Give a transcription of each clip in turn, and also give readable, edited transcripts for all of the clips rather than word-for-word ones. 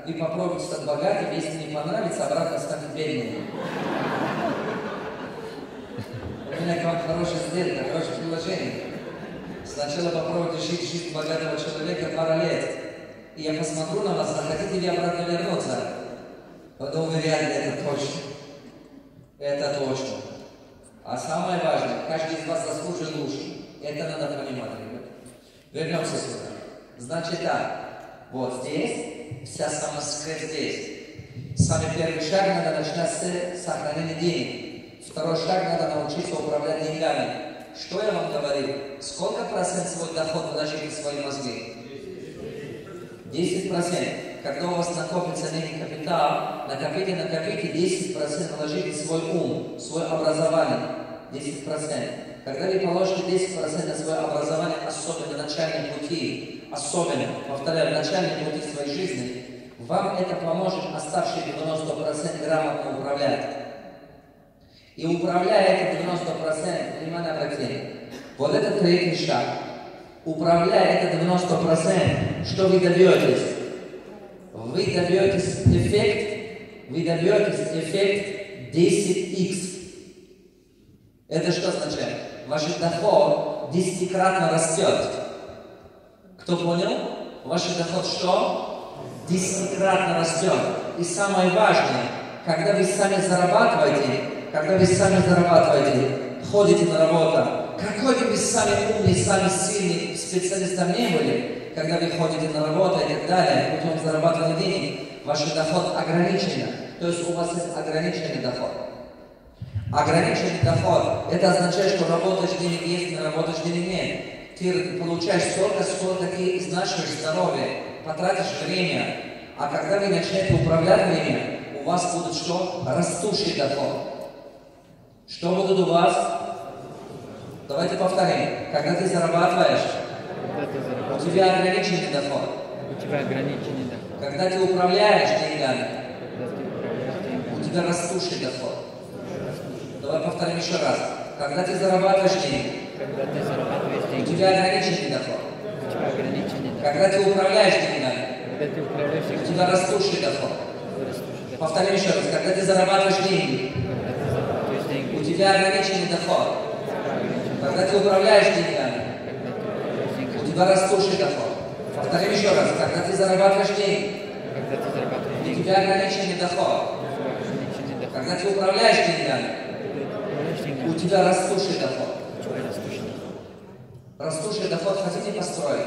и попробуйте стать богатым, если не понравится, обратно станет бедным. У меня к вам хорошая сделка, хорошее предложение. Сначала попробуйте жить жизнь богатого человека пару лет. И я посмотрю на вас, захотите ли обратно вернуться? Потом вряд ли, это точно. Это точно. А самое важное, каждый из вас заслужен лучше. Это надо понимать, ребят. Вернемся сюда. Значит так, вот здесь, вся самоскрытие здесь. Самый первый шаг надо начинать с сохранения денег. Второй шаг надо научиться управлять деньгами. Что я вам говорил? Сколько процентов свой доход вложили в свои мозги? 10%. Когда у вас накопится некий капитал, накопите, 10% вложите в свой ум, в свое образование. 10%. Когда вы положите 10% на свое образование, особенно в начальном пути, особенно, повторяю, в начальном пути своей жизни, вам это поможет оставшие 90% грамотно управлять. И управляя это 90%, внимание обратите, вот это третий шаг. Управляя это 90%, что вы добьетесь? Вы добьетесь эффект 10x. Это что означает? Ваш доход 10-кратно растет. Кто понял? Ваш доход что? 10-кратно растет. И самое важное, когда вы сами зарабатываете, ходите на работу, какой бы вы сами умный, сами сильный специалистом не были, когда вы ходите на работу и так далее, путем зарабатывания денег, ваш доход ограничен. То есть у вас есть ограниченный доход. Ограниченный доход, это означает, что работаешь, денег есть, не работаешь, денег нет. Ты получаешь столько, сколько ты изнашиваешь здоровье, потратишь время. А когда вы начнете управлять время, у вас будет что? Растущий доход. Что будет у вас? Давайте повторим. Когда ты зарабатываешь, у тебя ограниченный доход. Когда ты управляешь деньгами, у тебя растущий доход. Давай повторим еще раз. Когда ты зарабатываешь деньги, у тебя ограниченный доход. Когда ты управляешь деньгами, у тебя растущий доход. Повторим еще раз. Когда ты зарабатываешь деньги, у тебя ограниченный доход. Когда ты управляешь деньгами, у тебя растущий доход. Повторим еще раз. Когда ты зарабатываешь деньги, у тебя ограниченный доход. Когда ты управляешь деньгами, у тебя растущий доход. Растущий доход хотите построить?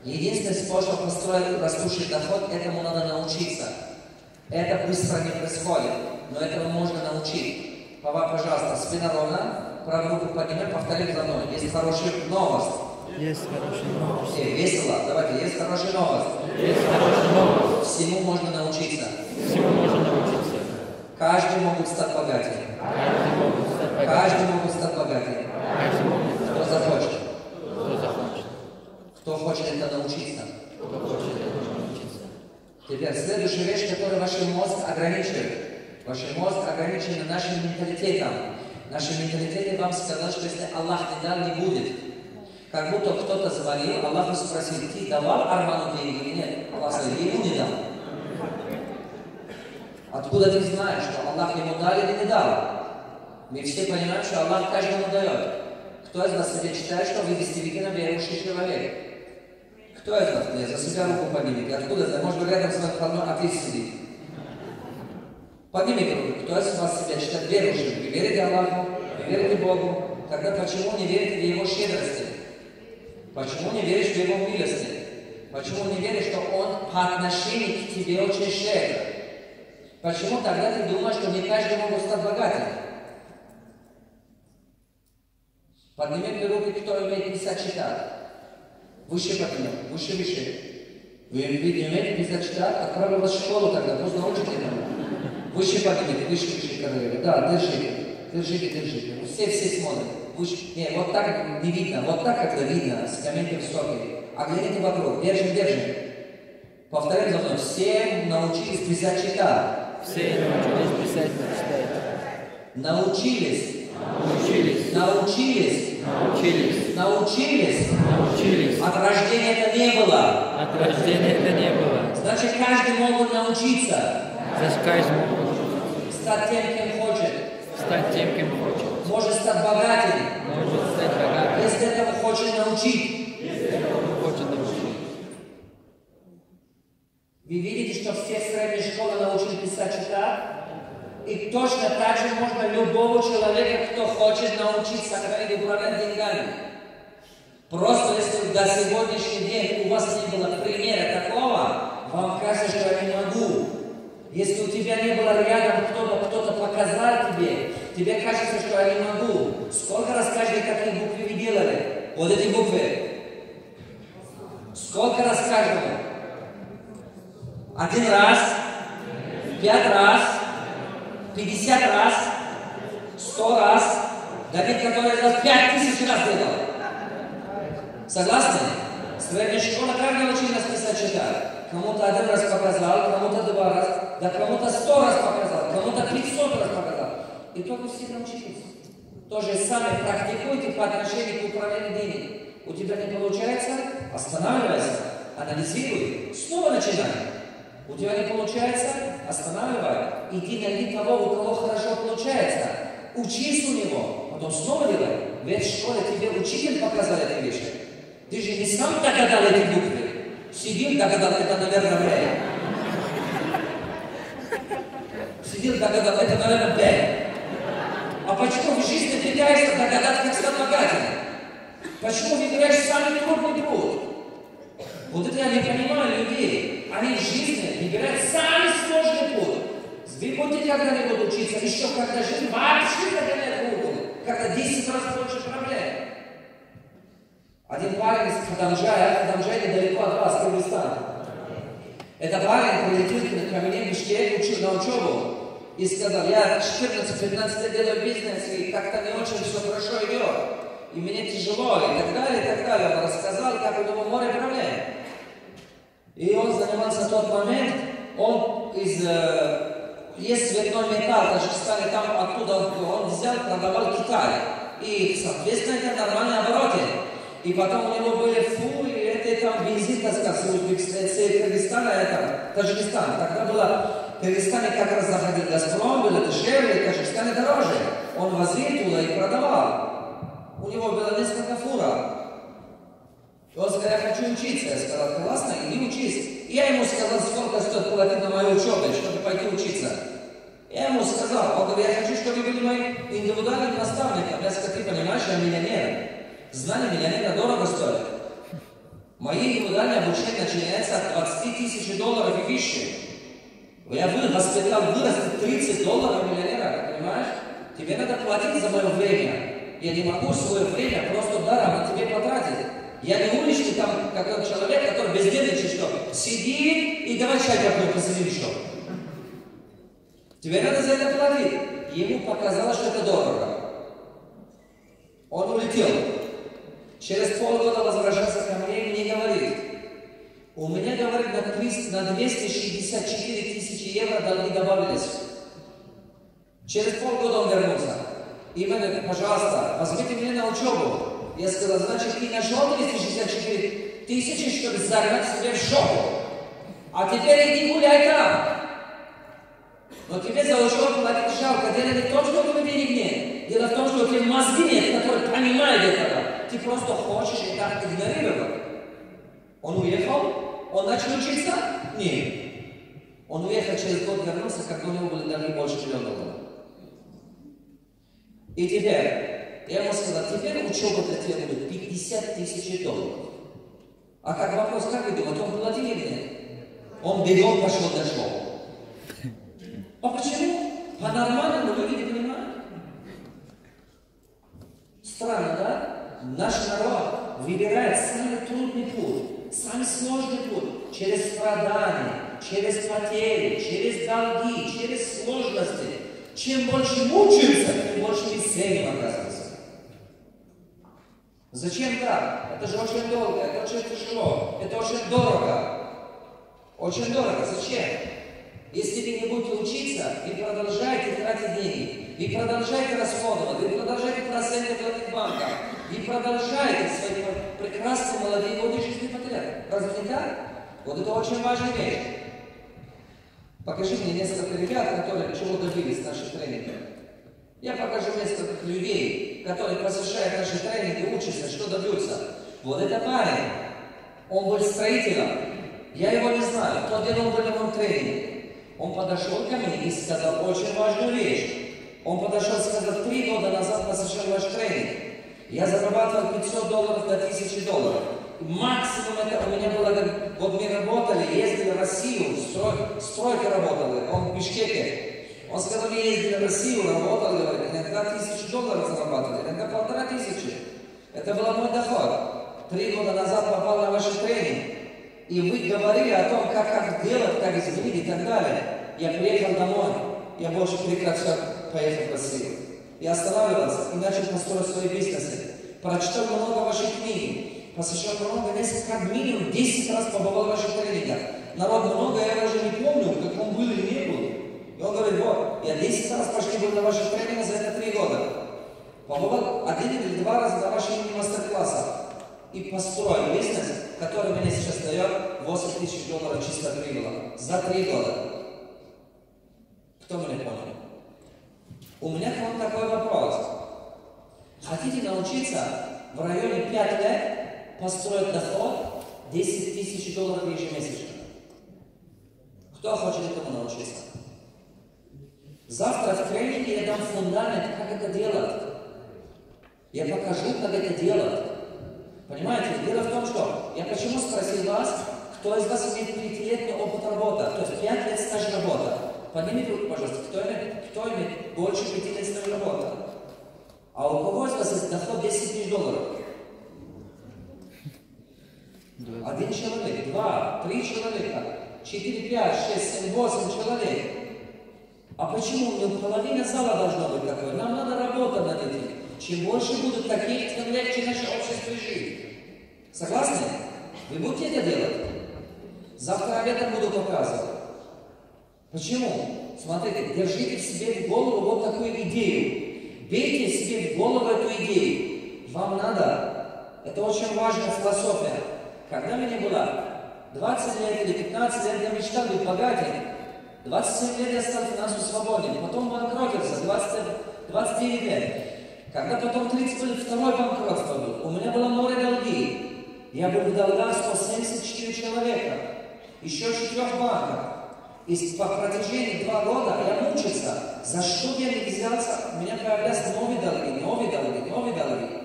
Единственный способ построить растущий доход, этому надо научиться. Это быстро не происходит, но этому можно научить. Пожалуйста, спина ровно, правую руку поднимай, повтори за мной. Есть хорошая новость. Есть хорошая новость. Весело, давайте, есть хорошая новость. Есть хорошая новость. Всему можно научиться. Всему можно научиться. Каждый может стать богатым. Каждый может стать богатым. Кто захочет? Кто хочет это научиться? Теперь следующая вещь, которая ваш мозг ограничивает. Ваш мозг ограничен нашим менталитетом. Наши менталитеты вам сказали, что если Аллах не дал, не будет. Как будто кто-то звонил, Аллах спросил, ты давал Арману деньги или нет? Аллах сказал, ему не дал. Откуда ты знаешь, что Аллах ему дал или не дал? Мы все понимаем, что Аллах каждому дает. Кто из вас себе считает, что вы действительно верующий человек? Кто из вас? За себя руку поднимите. Откуда это? Может быть, рядом с вами одной атеист сидит. Поднимите руку. Кто из вас себя считает верующим? Вы верите Аллаху? Вы верите Богу? Тогда почему не верите в Его щедрости? Почему не веришь в Его милости? Почему не веришь, что Он по отношению к тебе очень щедр? Почему тогда ты думаешь, что не каждый может стать богатым? Поднимите руки, кто умеет писать, читать. Выше поднимем, выше. Вы умеете писать, читать? Отправлю вас в школу тогда, пусть научите этому. Выше поднимите, выше, королева. Да, держите. Все смотрят. Выше. Не, вот так не видно, вот так как-то видно, скамейки высокие. Огляните вокруг, держим. Повторяем за мной. Все научились писать, читать. Все научились писать, читать. Научились. От рождения это не было. Значит, каждый может научиться. Значит, каждый может учиться. Стать тем, кем хочет. Стать тем, кем хочет. Может стать богатым. Может стать богатым. Если этого хочет научить. Хочет научить. Вы видите, что все средние школы научили писать, читать? И точно так же можно любого человека, кто хочет научить сохранить и управлять деньгами. Просто если до сегодняшнего дня у вас не было примера такого, вам кажется, что я не могу. Если у тебя не было рядом кто-то показал тебе кажется, что я не могу. Сколько раз каждый какие буквы вы делали? Вот эти буквы. Сколько раз каждому? 1 раз, 5 раз, 50 раз, 100 раз. Давид, который раз 5000 раз делал. Согласны? Средняя школа как научили нас писать, читать? Кому-то 1 раз показал, кому-то 2 раза, да кому-то 100 раз показал, кому-то 500 раз показал. И только все научились. То же самое практикуйте по отношению к управлению денег. У тебя не получается? Останавливайся, анализируй, снова начинай. У тебя не получается? Останавливай. Иди найди того, у кого хорошо получается. Учись у него, потом снова делай. Ведь в школе тебе учитель показал эти вещи. Ты же не сам догадал эти буквы. Сидел, догадал, это, наверное, Б. Сидел, догадал, это, наверное, Б. А почему в жизни пытаешься догадать, как стать богатым? Почему выбираешь самый трудный труд? Вот это я не понимаю людей. Они в жизни выбирают самый сложный путь. Вы будете когда-нибудь учиться, еще когда жизнь вообще догоняет руку, когда 10 раз больше проблем. Один парень из Хадамджая недалеко от вас, Кыргызстан. Этот парень прилетел ко мне в Бишкек на учебу и сказал, я 14-15 лет делаю бизнес, и как-то не очень все хорошо идет, и мне тяжело, и так далее, и так далее. Он рассказал, как у него море проблем. И он занимался в тот момент, есть цветной металл в Таджикистане, там оттуда он взял, продавал Китай. И, соответственно, это нормальные обороты. И потом у него были это там бензин, так сказать, с Кыргызстана, это Таджикистан. Тогда было, в Кыргызстане как раз заходил Газпром, было дешевле, в Таджикистане дороже. Он возил туда и продавал. У него было несколько фуров. И он сказал, я хочу учиться. Я сказал, классно, иди учись. И я ему сказал, сколько стоит платить на мою учебу, чтобы пойти учиться. Я ему сказал, он говорит, я хочу, чтобы вы были моим индивидуальным наставником. Я сказал, ты понимаешь, я миллионер. Знания миллионера дорого стоят. Мои индивидуальные обучения начинаются от $20 000 и выше. Я воспитал, вырастет $30 миллионера, понимаешь? Тебе надо платить за мое время. Я не могу свое время просто даром на тебе потратить. Я не уличный там какой-то человек, который бездельничает, что сидит и давай чай попьем, посидим еще. Тебе надо за это платить. Ему показалось, что это дорого. Он улетел. Через полгода возвращался ко мне и мне говорит, у меня, говорит, на 264 000 евро долги добавились. Через полгода он вернулся. И мне говорит, пожалуйста, возьмите меня на учебу. Я сказал, значит, ты нашел 264 000, чтобы загнать себе в шоу. А теперь иди гуляй там. Но тебе за учебу платить жалко. Дело не в том, что у тебя денег нет. Дело в том, что у тебя мозги нет, которые понимают этого. Ты просто хочешь и так игнорировать. Он уехал? Он начал учиться? Нет. Он уехал, через год вернулся, когда у него были долги больше $1 000 000. И теперь, я ему сказал, теперь учеба для тебя будет $50 000. А как вопрос, как вы думаете, он платил или нет? Он бегом пошел на школу. А почему? По-нормальному люди не понимают. Странно, да? Наш народ выбирает самый трудный путь, самый сложный путь, через страдания, через потери, через долги, через сложности. Чем больше мучаемся, тем больше весельем оказывается. Зачем так? Это же очень долго, это очень тяжело, это очень дорого. Очень дорого. Зачем? Если вы не будете учиться, вы продолжаете тратить деньги, вы продолжаете расходовать, вы продолжаете проценты платить в банках, вы продолжаете свои прекрасные молодые годы жизни потерять. Разве не так? Вот это очень важная вещь. Покажи мне несколько ребят, которые чего добились в наших тренингах. Я покажу несколько людей, которые посещают наши тренинги, учатся, что добьются. Вот это парень. Он был строителем. Я его не знаю. В тот день он был на моем тренинге. Он подошел ко мне и сказал очень важную вещь. Он подошел и сказал, 3 года назад посещал ваш тренинг. Я зарабатывал $500 до $1000. Максимум это у меня было, вот мы работали, ездили в Россию, стройка работала, он в Бишкеке. Он сказал, мы ездили в Россию, работали, говорит, иногда $1000 зарабатывали, иногда 1500. Это был мой доход. 3 года назад попал на ваш тренинг. И вы говорили о том, как делать, как изменить и так далее. Я приехал домой, я больше прекратил поехать в Россию. Я останавливался и начал построить свои бизнесы. Прочитал много ваших книг. Посещал много, несколько, как минимум 10 раз побывал в ваших тренингах. Народ много, я даже не помню, как он был или не был. И он говорит, вот, я 10 раз почти был на ваших тренингах за это 3 года. Побывал 1 или 2 раза на ваших мастер-классах. И построил бизнес, который мне сейчас дает $8000 чисто прибыла. За 3 года. Кто меня понял? У меня к вам такой вопрос. Хотите научиться в районе 5 лет построить доход $10 000 ежемесячно? Кто хочет этому научиться? Завтра в тренинге я дам фундамент, как это делать. Я покажу, как это делать. Понимаете? Дело в том, что я почему спросил вас, кто из вас имеет 5-летний опыт работы, то есть 5 лет стаж работы. Поднимите руку, пожалуйста, кто имеет больше 5 лет стаж работы? А у кого из вас есть доход $10 000? 1 человек, 2, 3 человека, 4, 5, 6, 7, 8 человек. А почему? Ну, половина зала должна быть такой. Нам надо работать над этим. Чем больше будут таких, тем легче наше общество жить. Согласны? Вы будете это делать? Завтра об этом буду показывать. Почему? Смотрите, держите в себе в голову вот такую идею. Бейте себе в голову эту идею. Вам надо. Это очень важная философия. Когда мне было 20 лет или 15 лет, я мечтал быть богатым. 27 лет я стал финансово свободным. Потом банкротился, 29 лет. Когда потом 30 лет второй банкротство был, у меня было море долги. Я был в долгах 174 человека. Еще 4 банков. И по протяжении 2 года я мучился. За что я не взялся? У меня появлялись новые долги.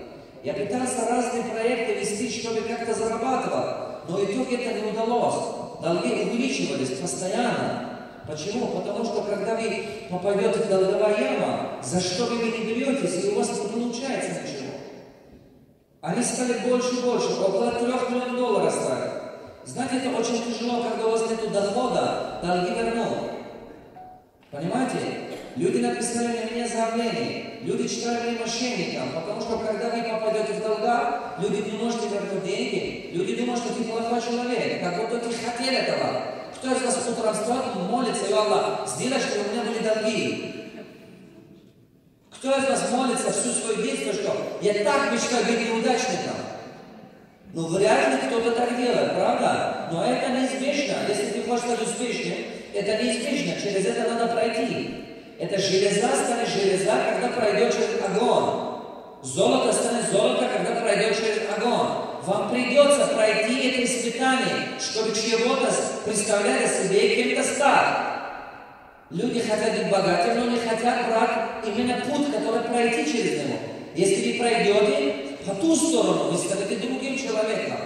Я пытался разные проекты вести, чтобы как-то зарабатывать. Но в итоге это не удалось. Долги увеличивались постоянно. Почему? Потому что когда вы попадете в долговую яму, за что вы не беретесь, и у вас не получается ничего. Они стали больше и больше, около $3 миллионов стали. Знаете, это очень тяжело, когда у вас нет дохода, долги вернут. Понимаете? Люди написали на меня заявление, люди читали мне мошенникам, потому что когда вы попадете в долга, люди не можете вернуть деньги, люди думают, что ты плохой человек, как будто ты хотел этого. Кто из вас утром встает, молится, и Аллах, сделай, чтобы у меня были долги. Кто из вас молится всю свою детство, что я так мечтаю быть неудачником? Ну, вряд ли кто-то так делает, правда? Но это неизбежно. Если ты хочешь стать успешным, это неизбежно. Через это надо пройти. Это железа станет железа, когда пройдет через огонь. Золото станет золото, когда пройдет через огонь. Вам придется пройти это испытание, чтобы чего-то представлять о себе и кем-то стать. Люди хотят быть богатыми, но не хотят брать именно путь, который пройти через него. Если вы пройдете по ту сторону, вы станете другим человеком.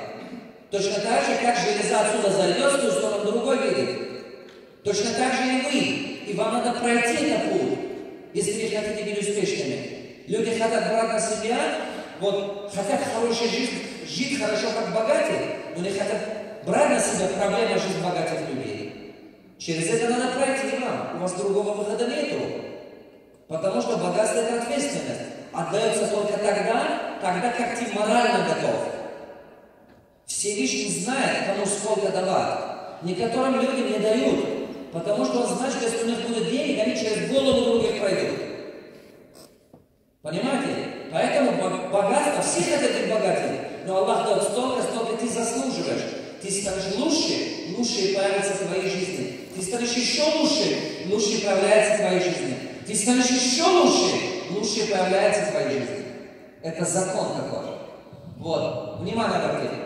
Точно так же, как железа отсюда зайдет, в ту сторону другой видит. Точно так же и вы. И вам надо пройти этот путь, если вы хотите быть успешными. Люди хотят брать на себя, вот, хотят хорошую жизнь, жить хорошо, как богатые, но не хотят брать на себя проблемы жизни богатых людей. Через это надо пройти вам. У вас другого выхода нету. Потому что богатство – это ответственность. Отдается только тогда, как ты морально готов. Всевышний знает, кому сколько давать. Некоторым людям не дают, потому что он знает, что если у них будет денег, они через голову других пройдут. Понимаете? Поэтому богатство, все хотят быть богатыми, но Аллах дает столько, сколько ты заслуживаешь. Ты станешь лучше, лучше появится в твоей жизни. Ты станешь еще лучше, лучше появляется в твоей жизни. Ты станешь еще лучше, лучше появляется в твоей жизни. Это закон такой. Вот, внимание, братья.